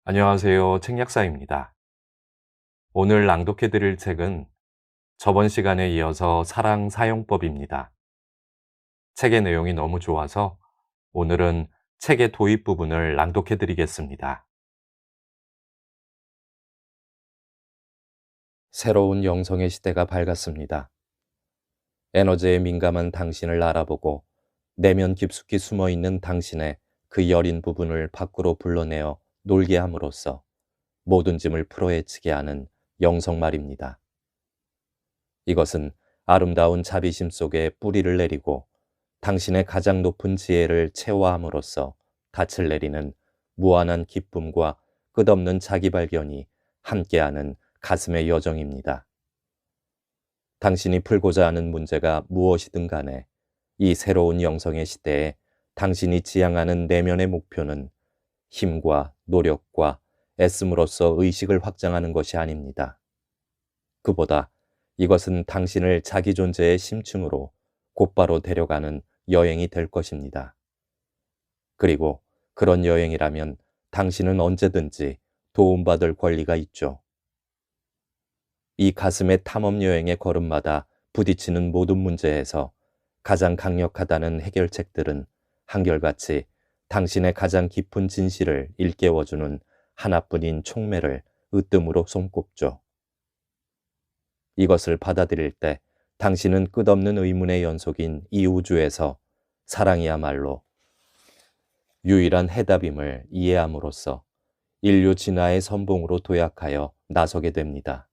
안녕하세요. 책약사입니다. 오늘 낭독해 드릴 책은 저번 시간에 이어서 사랑 사용법입니다. 책의 내용이 너무 좋아서 오늘은 책의 도입 부분을 낭독해 드리겠습니다. 새로운 영성의 시대가 밝았습니다. 에너지에 민감한 당신을 알아보고 내면 깊숙이 숨어 있는 당신의 그 여린 부분을 밖으로 불러내어 놀게 함으로써 모든 짐을 풀어헤치게 하는 영성 말입니다. 이것은 아름다운 자비심 속에 뿌리를 내리고 당신의 가장 높은 지혜를 체화함으로써 닻을 내리는 무한한 기쁨과 끝없는 자기 발견이 함께하는 가슴의 여정입니다. 당신이 풀고자 하는 문제가 무엇이든 간에 이 새로운 영성의 시대에 당신이 지향하는 내면의 목표는 힘과 노력과 애씀으로써 의식을 확장하는 것이 아닙니다. 그보다 이것은 당신을 자기 존재의 심층으로 곧바로 데려가는 여행이 될 것입니다. 그리고 그런 여행이라면 당신은 언제든지 도움받을 권리가 있죠. 이 가슴의 탐험 여행의 걸음마다 부딪히는 모든 문제에서 가장 강력하다는 해결책들은 한결같이 당신의 가장 깊은 진실을 일깨워주는 하나뿐인 촉매를 으뜸으로 손꼽죠. 이것을 받아들일 때 당신은 끝없는 의문의 연속인 이 우주에서 사랑이야말로 유일한 해답임을 이해함으로써 인류 진화의 선봉으로 도약하여 나서게 됩니다.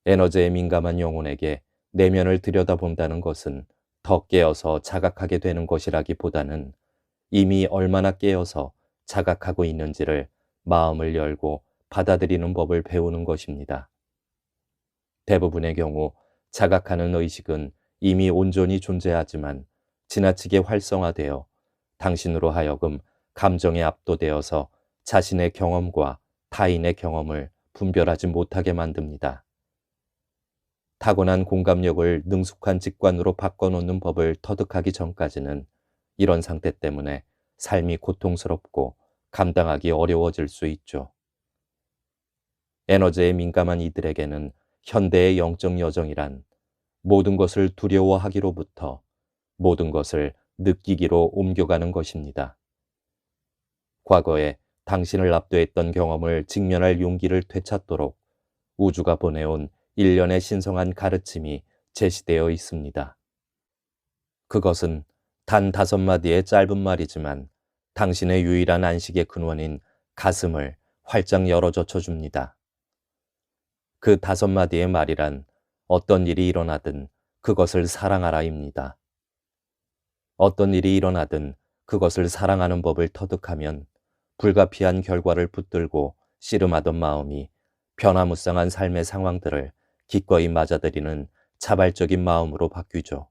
에너지에 민감한 영혼에게 내면을 들여다본다는 것은 더 깨어서 자각하게 되는 것이라기보다는 이미 얼마나 깨어서 자각하고 있는지를 마음을 열고 받아들이는 법을 배우는 것입니다. 대부분의 경우 자각하는 의식은 이미 온전히 존재하지만 지나치게 활성화되어 당신으로 하여금 감정에 압도되어서 자신의 경험과 타인의 경험을 분별하지 못하게 만듭니다. 타고난 공감력을 능숙한 직관으로 바꿔놓는 법을 터득하기 전까지는 이런 상태 때문에 삶이 고통스럽고 감당하기 어려워질 수 있죠. 에너지에 민감한 이들에게는 현대의 영적 여정이란 모든 것을 두려워하기로부터 모든 것을 느끼기로 옮겨가는 것입니다. 과거에 당신을 압도했던 경험을 직면할 용기를 되찾도록 우주가 보내온 일련의 신성한 가르침이 제시되어 있습니다. 그것은 단 5마디의 짧은 말이지만 당신의 유일한 안식의 근원인 가슴을 활짝 열어 젖혀줍니다. 그 5마디의 말이란 어떤 일이 일어나든 그것을 사랑하라입니다. 어떤 일이 일어나든 그것을 사랑하는 법을 터득하면 불가피한 결과를 붙들고 씨름하던 마음이 변화무쌍한 삶의 상황들을 기꺼이 맞아들이는 자발적인 마음으로 바뀌죠.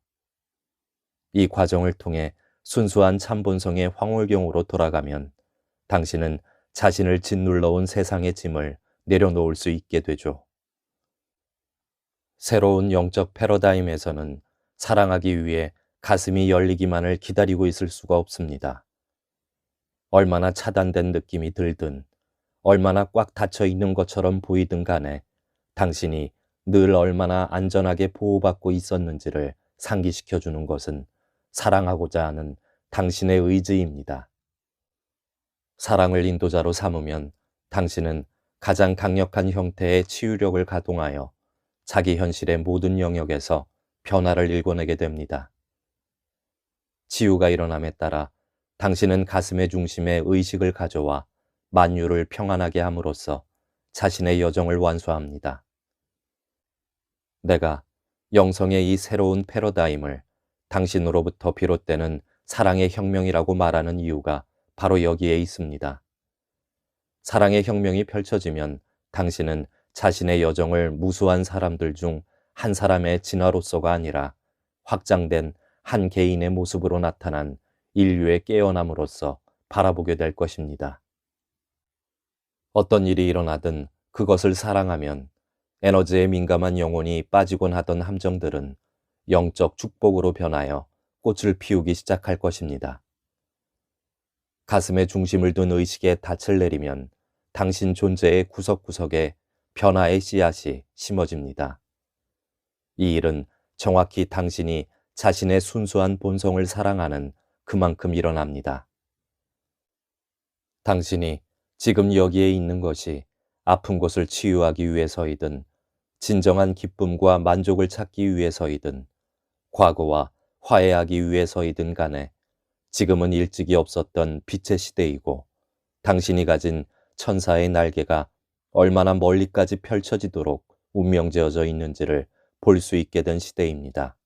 이 과정을 통해 순수한 참본성의 황홀경으로 돌아가면 당신은 자신을 짓눌러온 세상의 짐을 내려놓을 수 있게 되죠. 새로운 영적 패러다임에서는 사랑하기 위해 가슴이 열리기만을 기다리고 있을 수가 없습니다. 얼마나 차단된 느낌이 들든 얼마나 꽉 닫혀 있는 것처럼 보이든 간에 당신이 늘 얼마나 안전하게 보호받고 있었는지를 상기시켜주는 것은 사랑하고자 하는 당신의 의지입니다. 사랑을 인도자로 삼으면 당신은 가장 강력한 형태의 치유력을 가동하여 자기 현실의 모든 영역에서 변화를 일궈내게 됩니다. 치유가 일어남에 따라 당신은 가슴의 중심에 의식을 가져와 만유를 평안하게 함으로써 자신의 여정을 완수합니다. 내가 영성의 이 새로운 패러다임을 당신으로부터 비롯되는 사랑의 혁명이라고 말하는 이유가 바로 여기에 있습니다. 사랑의 혁명이 펼쳐지면 당신은 자신의 여정을 무수한 사람들 중 한 사람의 진화로서가 아니라 확장된 한 개인의 모습으로 나타난 인류의 깨어남으로써 바라보게 될 것입니다. 어떤 일이 일어나든 그것을 사랑하면 에너지에 민감한 영혼이 빠지곤 하던 함정들은 영적 축복으로 변하여 꽃을 피우기 시작할 것입니다. 가슴에 중심을 둔 의식의 닻을 내리면 당신 존재의 구석구석에 변화의 씨앗이 심어집니다. 이 일은 정확히 당신이 자신의 순수한 본성을 사랑하는 그만큼 일어납니다. 당신이 지금 여기에 있는 것이 아픈 곳을 치유하기 위해서이든 진정한 기쁨과 만족을 찾기 위해서이든 과거와 화해하기 위해서이든 간에 지금은 일찍이 없었던 빛의 시대이고 당신이 가진 천사의 날개가 얼마나 멀리까지 펼쳐지도록 운명지어져 있는지를 볼 수 있게 된 시대입니다.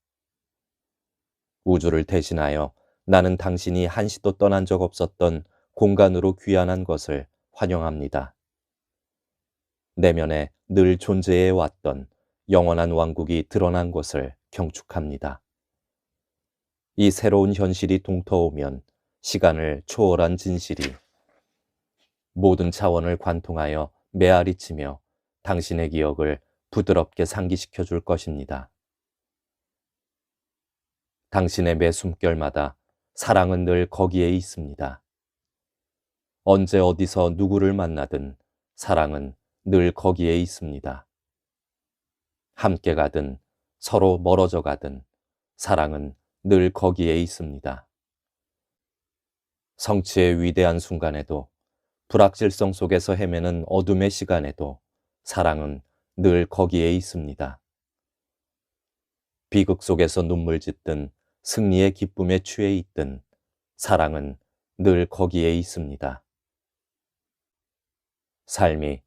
우주를 대신하여 나는 당신이 한시도 떠난 적 없었던 공간으로 귀환한 것을 환영합니다. 내면에 늘 존재해 왔던 영원한 왕국이 드러난 것을 경축합니다. 이 새로운 현실이 동터오면 시간을 초월한 진실이 모든 차원을 관통하여 메아리치며 당신의 기억을 부드럽게 상기시켜 줄 것입니다. 당신의 매 숨결마다 사랑은 늘 거기에 있습니다. 언제 어디서 누구를 만나든 사랑은 늘 거기에 있습니다. 함께 가든 서로 멀어져 가든 사랑은 늘 거기에 있습니다. 성취의 위대한 순간에도 불확실성 속에서 헤매는 어둠의 시간에도 사랑은 늘 거기에 있습니다. 비극 속에서 눈물 짓든 승리의 기쁨에 취해 있든 사랑은 늘 거기에 있습니다. 삶이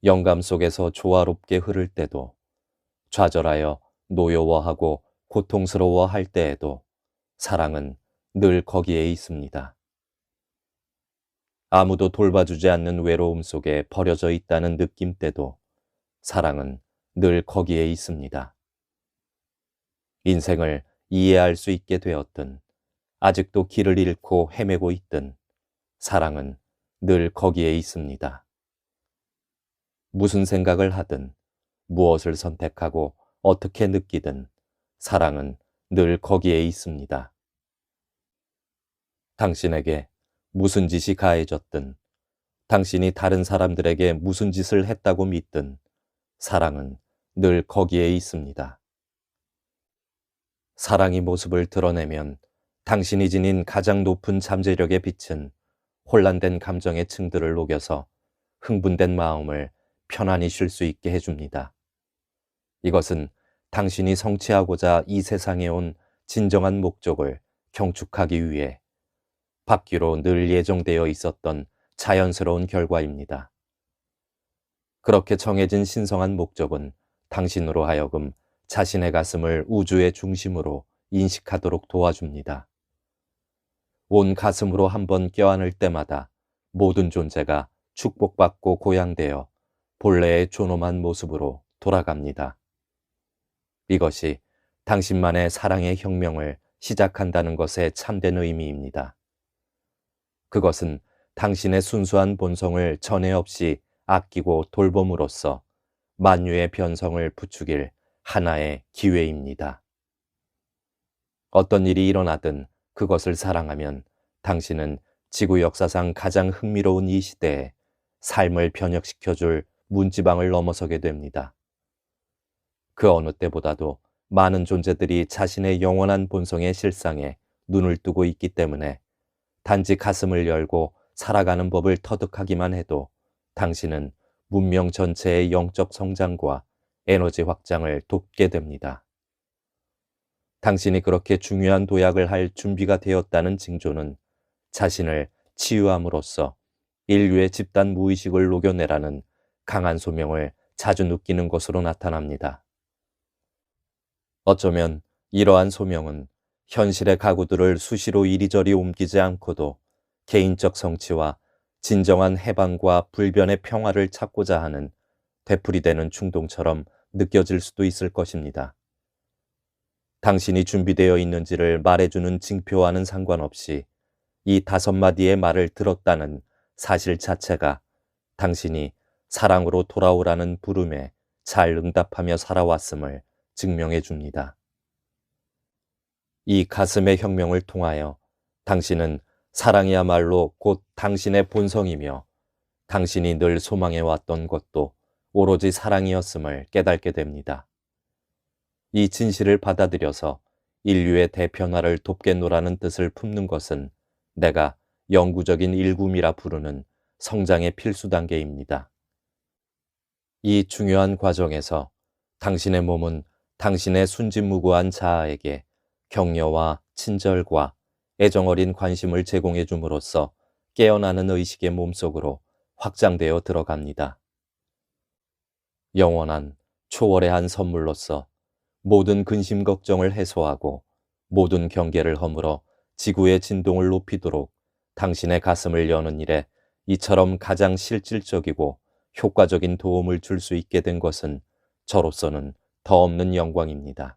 영감 속에서 조화롭게 흐를 때도 좌절하여 노여워하고 고통스러워할 때에도 사랑은 늘 거기에 있습니다. 아무도 돌봐주지 않는 외로움 속에 버려져 있다는 느낌 때도 사랑은 늘 거기에 있습니다. 인생을 이해할 수 있게 되었든 아직도 길을 잃고 헤매고 있든 사랑은 늘 거기에 있습니다. 무슨 생각을 하든 무엇을 선택하고 어떻게 느끼든 사랑은 늘 거기에 있습니다. 당신에게 무슨 짓이 가해졌든 당신이 다른 사람들에게 무슨 짓을 했다고 믿든 사랑은 늘 거기에 있습니다. 사랑이 모습을 드러내면 당신이 지닌 가장 높은 잠재력의 빛은 혼란된 감정의 층들을 녹여서 흥분된 마음을 편안히 쉴 수 있게 해줍니다. 이것은 당신이 성취하고자 이 세상에 온 진정한 목적을 경축하기 위해 받기로 늘 예정되어 있었던 자연스러운 결과입니다. 그렇게 정해진 신성한 목적은 당신으로 하여금 자신의 가슴을 우주의 중심으로 인식하도록 도와줍니다. 온 가슴으로 한번 껴안을 때마다 모든 존재가 축복받고 고양되어 본래의 존엄한 모습으로 돌아갑니다. 이것이 당신만의 사랑의 혁명을 시작한다는 것의 참된 의미입니다. 그것은 당신의 순수한 본성을 전에 없이 아끼고 돌봄으로써 만유의 변성을 부추길 하나의 기회입니다. 어떤 일이 일어나든 그것을 사랑하면 당신은 지구 역사상 가장 흥미로운 이 시대에 삶을 변혁시켜줄 문지방을 넘어서게 됩니다. 그 어느 때보다도 많은 존재들이 자신의 영원한 본성의 실상에 눈을 뜨고 있기 때문에 단지 가슴을 열고 살아가는 법을 터득하기만 해도 당신은 문명 전체의 영적 성장과 에너지 확장을 돕게 됩니다. 당신이 그렇게 중요한 도약을 할 준비가 되었다는 징조는 자신을 치유함으로써 인류의 집단 무의식을 녹여내라는 강한 소명을 자주 느끼는 것으로 나타납니다. 어쩌면 이러한 소명은 현실의 가구들을 수시로 이리저리 옮기지 않고도 개인적 성취와 진정한 해방과 불변의 평화를 찾고자 하는 되풀이되는 충동처럼 느껴질 수도 있을 것입니다. 당신이 준비되어 있는지를 말해주는 징표와는 상관없이 이 5마디의 말을 들었다는 사실 자체가 당신이 사랑으로 돌아오라는 부름에 잘 응답하며 살아왔음을 증명해 줍니다. 이 가슴의 혁명을 통하여 당신은 사랑이야말로 곧 당신의 본성이며 당신이 늘 소망해왔던 것도 오로지 사랑이었음을 깨닫게 됩니다. 이 진실을 받아들여서 인류의 대변화를 돕겠노라는 뜻을 품는 것은 내가 영구적인 일굼이라 부르는 성장의 필수 단계입니다. 이 중요한 과정에서 당신의 몸은 당신의 순진무구한 자아에게 격려와 친절과 애정어린 관심을 제공해 줌으로써 깨어나는 의식의 몸속으로 확장되어 들어갑니다. 영원한 초월의 선물로서 모든 근심 걱정을 해소하고 모든 경계를 허물어 지구의 진동을 높이도록 당신의 가슴을 여는 일에 이처럼 가장 실질적이고 효과적인 도움을 줄 수 있게 된 것은 저로서는 더없는 영광입니다.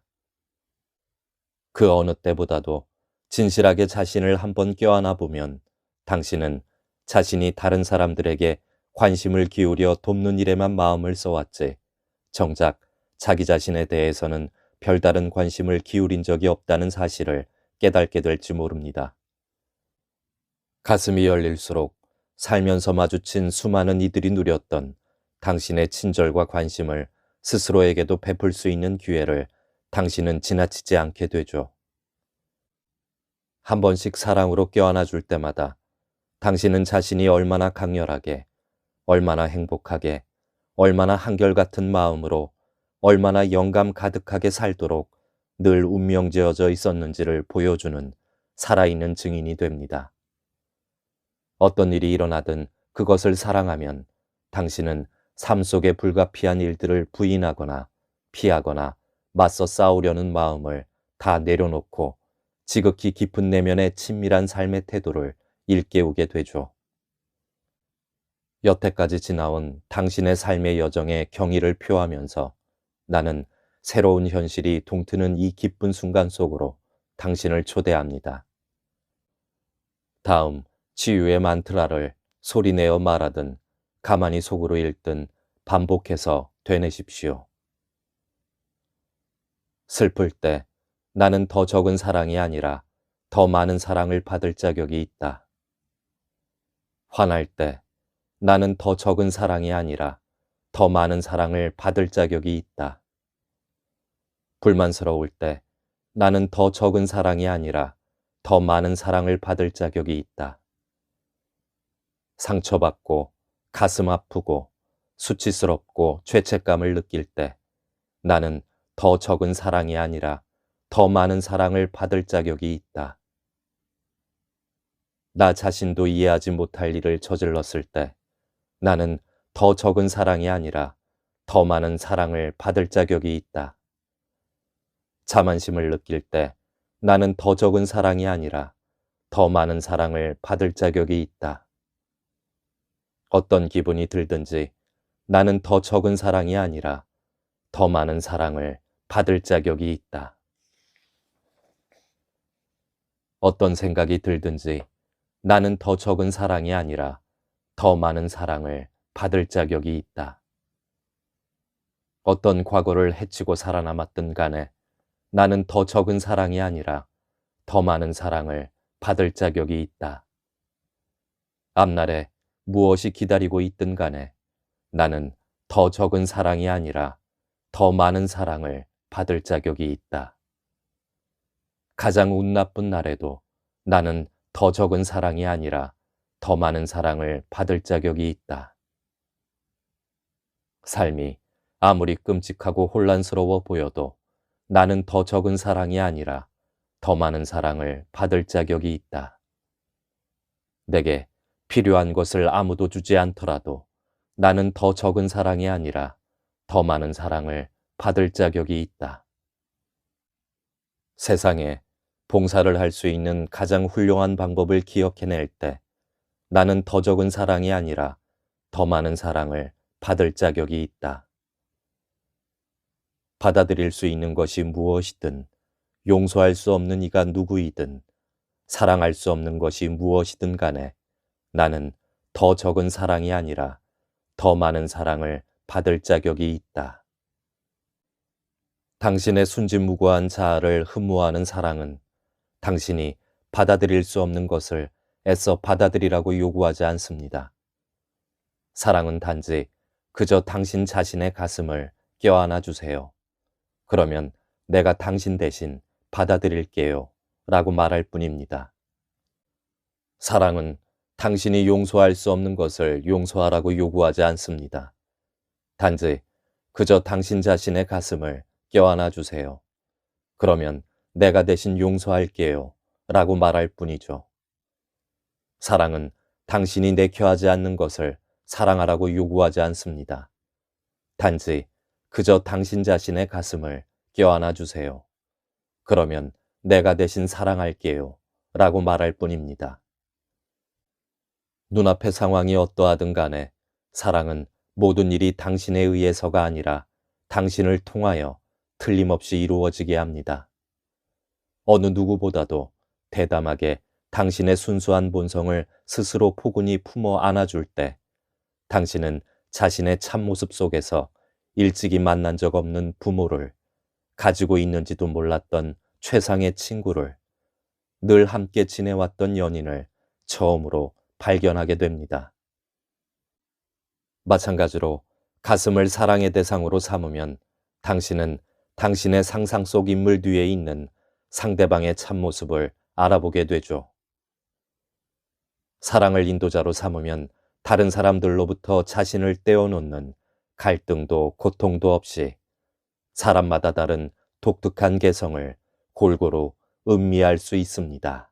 그 어느 때보다도 진실하게 자신을 한번 껴안아 보면 당신은 자신이 다른 사람들에게 관심을 기울여 돕는 일에만 마음을 써왔지 정작 자기 자신에 대해서는 별다른 관심을 기울인 적이 없다는 사실을 깨닫게 될지 모릅니다. 가슴이 열릴수록 살면서 마주친 수많은 이들이 누렸던 당신의 친절과 관심을 스스로에게도 베풀 수 있는 기회를 당신은 지나치지 않게 되죠. 한 번씩 사랑으로 껴안아 줄 때마다 당신은 자신이 얼마나 강렬하게, 얼마나 행복하게, 얼마나 한결같은 마음으로, 얼마나 영감 가득하게 살도록 늘 운명지어져 있었는지를 보여주는 살아있는 증인이 됩니다. 어떤 일이 일어나든 그것을 사랑하면 당신은 삶 속의 불가피한 일들을 부인하거나 피하거나 맞서 싸우려는 마음을 다 내려놓고 지극히 깊은 내면의 친밀한 삶의 태도를 일깨우게 되죠. 여태까지 지나온 당신의 삶의 여정에 경의를 표하면서 나는 새로운 현실이 동트는 이 기쁜 순간 속으로 당신을 초대합니다. 다음 치유의 만트라를 소리내어 말하든 가만히 속으로 읽든 반복해서 되뇌십시오. 슬플 때 나는 더 적은 사랑이 아니라 더 많은 사랑을 받을 자격이 있다. 화날 때 나는 더 적은 사랑이 아니라 더 많은 사랑을 받을 자격이 있다. 불만스러울 때 나는 더 적은 사랑이 아니라 더 많은 사랑을 받을 자격이 있다. 상처받고 가슴 아프고 수치스럽고 죄책감을 느낄 때 나는 더 적은 사랑이 아니라 더 많은 사랑을 받을 자격이 있다. 나 자신도 이해하지 못할 일을 저질렀을 때 나는 더 적은 사랑이 아니라 더 많은 사랑을 받을 자격이 있다. 자만심을 느낄 때 나는 더 적은 사랑이 아니라 더 많은 사랑을 받을 자격이 있다. 어떤 기분이 들든지 나는 더 적은 사랑이 아니라 더 많은 사랑을 받을 자격이 있다. 어떤 생각이 들든지 나는 더 적은 사랑이 아니라 더 많은 사랑을 받을 자격이 있다. 어떤 과거를 해치고 살아남았든 간에 나는 더 적은 사랑이 아니라 더 많은 사랑을 받을 자격이 있다. 앞날에 무엇이 기다리고 있든 간에 나는 더 적은 사랑이 아니라 더 많은 사랑을 받을 자격이 있다. 가장 운 나쁜 날에도 나는 더 적은 사랑이 아니라 더 많은 사랑을 받을 자격이 있다. 삶이 아무리 끔찍하고 혼란스러워 보여도 나는 더 적은 사랑이 아니라 더 많은 사랑을 받을 자격이 있다. 내게 필요한 것을 아무도 주지 않더라도 나는 더 적은 사랑이 아니라 더 많은 사랑을 받을 자격이 있다. 세상에 봉사를 할 수 있는 가장 훌륭한 방법을 기억해낼 때 나는 더 적은 사랑이 아니라 더 많은 사랑을 받을 자격이 있다. 받아들일 수 있는 것이 무엇이든, 용서할 수 없는 이가 누구이든, 사랑할 수 없는 것이 무엇이든 간에 나는 더 적은 사랑이 아니라 더 많은 사랑을 받을 자격이 있다. 당신의 순진무구한 자아를 흠모하는 사랑은 당신이 받아들일 수 없는 것을 애써 받아들이라고 요구하지 않습니다. 사랑은 단지 그저 당신 자신의 가슴을 껴안아 주세요. 그러면 내가 당신 대신 받아들일게요. 라고 말할 뿐입니다. 사랑은 당신이 용서할 수 없는 것을 용서하라고 요구하지 않습니다. 단지 그저 당신 자신의 가슴을 껴안아 주세요. 그러면 내가 대신 용서할게요. 라고 말할 뿐이죠. 사랑은 당신이 내켜하지 않는 것을 사랑하라고 요구하지 않습니다. 단지 그저 당신 자신의 가슴을 껴안아 주세요. 그러면 내가 대신 사랑할게요. 라고 말할 뿐입니다. 눈앞의 상황이 어떠하든 간에 사랑은 모든 일이 당신에 의해서가 아니라 당신을 통하여 틀림없이 이루어지게 합니다. 어느 누구보다도 대담하게 당신의 순수한 본성을 스스로 포근히 품어 안아줄 때 당신은 자신의 참모습 속에서 일찍이 만난 적 없는 부모를, 가지고 있는지도 몰랐던 최상의 친구를, 늘 함께 지내왔던 연인을 처음으로 발견하게 됩니다. 마찬가지로 가슴을 사랑의 대상으로 삼으면 당신은 당신의 상상 속 인물 뒤에 있는 상대방의 참모습을 알아보게 되죠. 사랑을 인도자로 삼으면 다른 사람들로부터 자신을 떼어놓는 갈등도 고통도 없이 사람마다 다른 독특한 개성을 골고루 음미할 수 있습니다.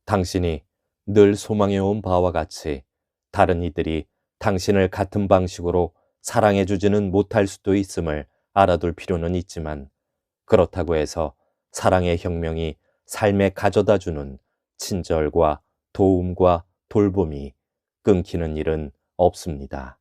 당신이 늘 소망해온 바와 같이 다른 이들이 당신을 같은 방식으로 사랑해주지는 못할 수도 있음을 알아둘 필요는 있지만, 그렇다고 해서 사랑의 혁명이 삶에 가져다주는 친절과 도움과 돌봄이 끊기는 일은 없습니다.